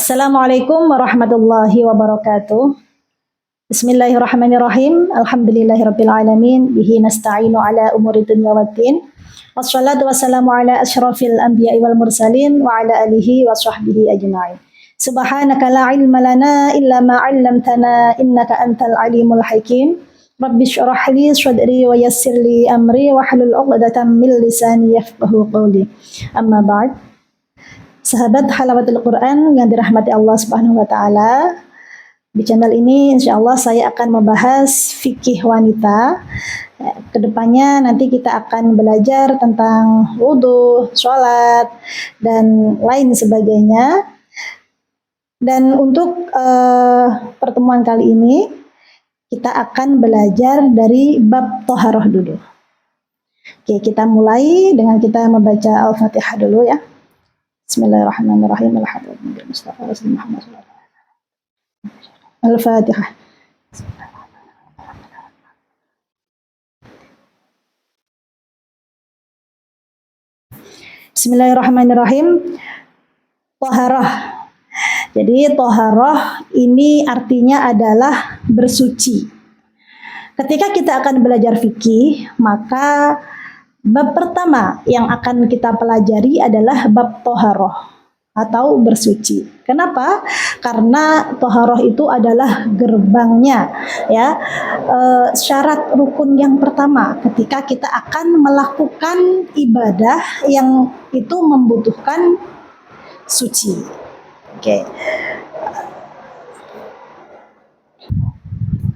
Assalamualaikum warahmatullahi wabarakatuh. Bismillahirrahmanirrahim. Alhamdulillahirabbil alamin. Bihi nasta'inu ala umuri dunya waddin. Wassalatu wassalamu ala asyrafil anbiya'i wal mursalin wa ala alihi wa sahbihi ajma'in. Subhanaka la ilma lana illa ma 'allamtana innaka antal alimul hakim. Rabbi shrah li sadri wa yassir li amri wa hlul 'uqdatam min lisani yafqahu qawli. Amma ba'd. Sahabat halawatul Quran yang dirahmati Allah Subhanahu wa taala. Di channel ini insyaallah saya akan membahas fikih wanita. Kedepannya nanti kita akan belajar tentang wudhu, sholat, dan lain sebagainya. Dan untuk pertemuan kali ini kita akan belajar dari bab thaharah dulu. Oke, kita mulai dengan kita membaca Al-Fatihah dulu ya. Bismillahirrahmanirrahim. Al-Fatihah. Bismillahirrahmanirrahim. Thaharah. Jadi thaharah ini artinya adalah bersuci. Ketika kita akan belajar fikih, maka bab pertama yang akan kita pelajari adalah bab thaharah atau bersuci. Kenapa? Karena thaharah itu adalah gerbangnya, ya, syarat rukun yang pertama ketika kita akan melakukan ibadah yang itu membutuhkan suci. Oke.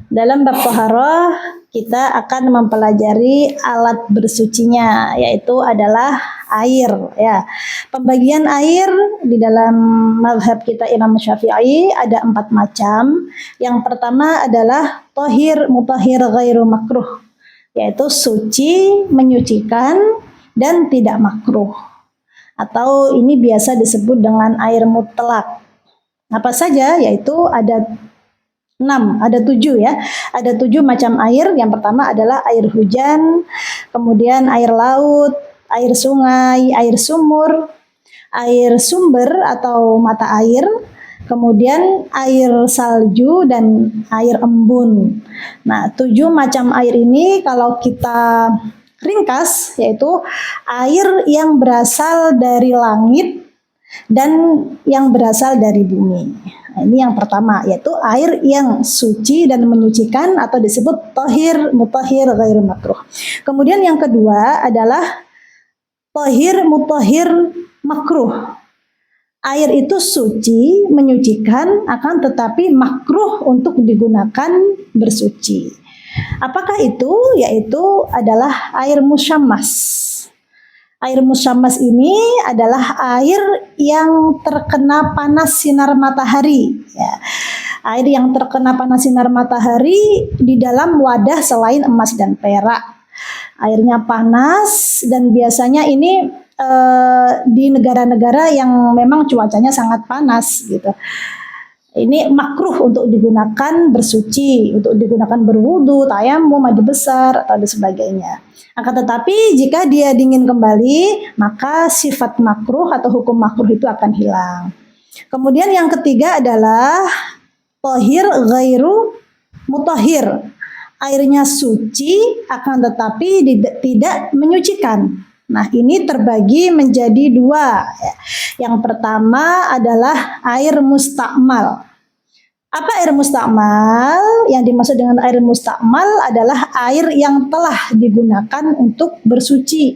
Dalam bab thaharah kita akan mempelajari alat bersucinya, yaitu adalah air ya. Pembagian air di dalam mazhab kita Imam Syafi'i ada 4 macam. Yang pertama adalah thahir, mutahhir, ghairu makruh, yaitu suci, menyucikan, dan tidak makruh. Atau ini biasa disebut dengan air mutlak. Apa saja? Yaitu ada 7 ya. Ada 7 macam air. Yang pertama adalah air hujan, kemudian air laut, air sungai, air sumur, air sumber atau mata air, kemudian air salju dan air embun. Nah, 7 macam air ini kalau kita ringkas yaitu air yang berasal dari langit dan yang berasal dari bumi. Nah, ini yang pertama, yaitu air yang suci dan menyucikan atau disebut thahir, mutahhir, ghairu makruh. Kemudian yang kedua adalah thahir, mutahhir, makruh. Air itu suci, menyucikan, akan tetapi makruh untuk digunakan bersuci. Apakah itu? Yaitu adalah air musyammas. Air musyammas ini adalah air yang terkena panas sinar matahari. Ya. Air yang terkena panas sinar matahari di dalam wadah selain emas dan perak. Airnya panas dan biasanya ini di negara-negara yang memang cuacanya sangat panas gitu. Ini makruh untuk digunakan bersuci, untuk digunakan berwudu, tayamum, mandi besar, atau sebagainya. Akan tetapi jika dia dingin kembali, maka sifat makruh atau hukum makruh itu akan hilang. Kemudian yang ketiga adalah thahir ghairu mutahhir. Airnya suci akan tetapi tidak menyucikan. Nah, ini terbagi menjadi 2. Yang pertama adalah air mustakmal. Apa air mustakmal? Yang dimaksud dengan air mustakmal adalah air yang telah digunakan untuk bersuci.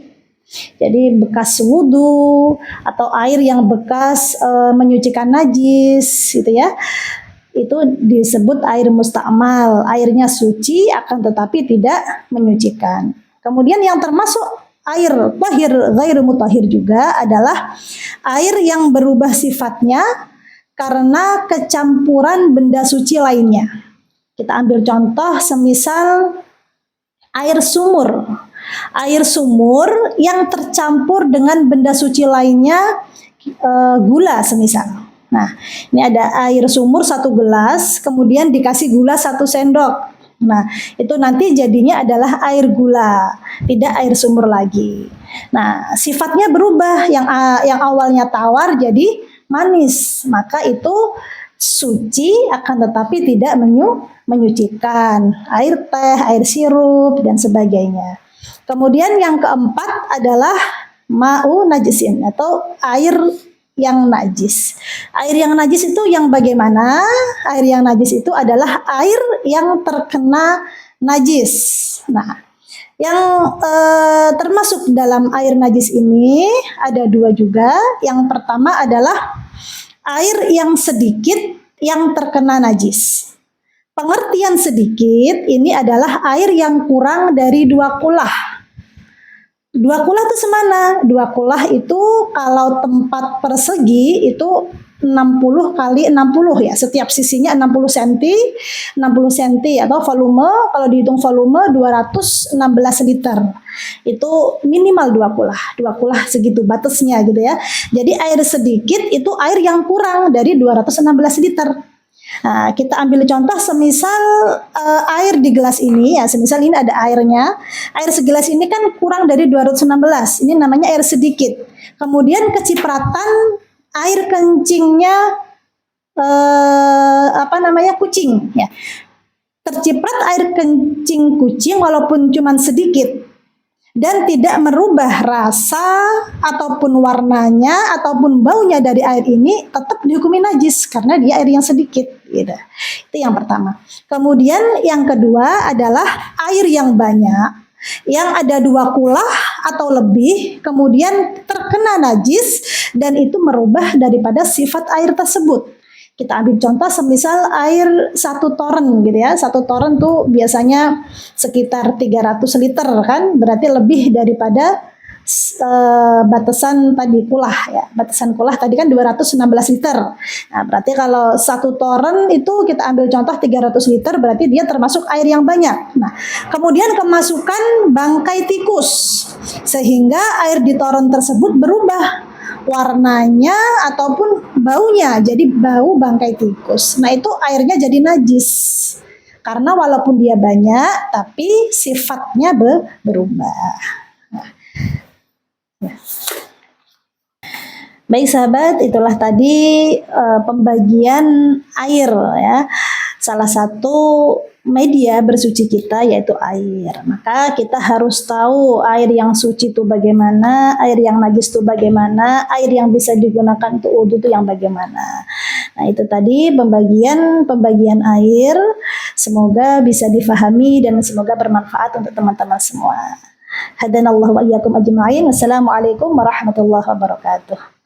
Jadi bekas wudhu atau air yang bekas menyucikan najis, gitu ya. Itu disebut air mustakmal. Airnya suci akan tetapi tidak menyucikan. Kemudian yang termasuk air thahir ghairu mutahhir juga adalah air yang berubah sifatnya karena kecampuran benda suci lainnya. Kita ambil contoh semisal air sumur. Air sumur yang tercampur dengan benda suci lainnya, gula semisal. Nah, ini ada air sumur 1 gelas, kemudian dikasih gula 1 sendok. Nah, itu nanti jadinya adalah air gula, tidak air sumur lagi. Nah, sifatnya berubah, yang awalnya tawar jadi manis, maka itu suci akan tetapi tidak menyucikan. Air teh, air sirup dan sebagainya. Kemudian yang keempat adalah ma'u najisin atau air yang najis. Air yang najis itu yang bagaimana? Air yang najis itu adalah air yang terkena najis. Nah, yang termasuk dalam air najis ini ada dua juga. Yang pertama adalah air yang sedikit yang terkena najis. Pengertian sedikit ini adalah air yang kurang dari 2 kulah. 2 kulah itu semana? 2 kulah itu kalau tempat persegi itu 60 kali 60 ya, setiap sisinya 60 cm, 60 cm atau volume, kalau dihitung volume 216 liter. Itu minimal 2 kulah. 2 kulah segitu batasnya gitu ya. Jadi air sedikit itu air yang kurang dari 216 liter. Nah, kita ambil contoh semisal air di gelas ini ya, semisal ini ada airnya. Air segelas ini kan kurang dari 216. Ini namanya air sedikit. Kemudian kecipratan air kencingnya kucing ya. Terciprat air kencing kucing walaupun cuma sedikit dan tidak merubah rasa ataupun warnanya ataupun baunya dari air ini, tetap dihukumi najis karena dia air yang sedikit gitu. Itu yang pertama. Kemudian yang kedua adalah air yang banyak yang ada 2 kulah atau lebih kemudian terkena najis dan itu merubah daripada sifat air tersebut. Kita ambil contoh semisal air 1 toren gitu ya. 1 toren tuh biasanya sekitar 300 liter kan, berarti lebih daripada batasan tadi kulah ya. Batasan kulah tadi kan 216 liter. Nah, berarti kalau 1 toren itu kita ambil contoh 300 liter berarti dia termasuk air yang banyak. Nah, kemudian kemasukan bangkai tikus sehingga air di toren tersebut berubah warnanya ataupun baunya jadi bau bangkai tikus. Nah, itu airnya jadi najis. Karena walaupun dia banyak tapi sifatnya berubah. Nah, ya. Baik sahabat, itulah tadi pembagian air ya. Salah satu media bersuci kita yaitu air. Maka kita harus tahu air yang suci itu bagaimana, air yang najis itu bagaimana, air yang bisa digunakan untuk wudhu itu yang bagaimana. Nah, itu tadi pembagian air. Semoga bisa difahami dan semoga bermanfaat untuk teman-teman semua. Hadanallahu wa iyyakum ajma'in. Wassalamualaikum warahmatullahi wabarakatuh.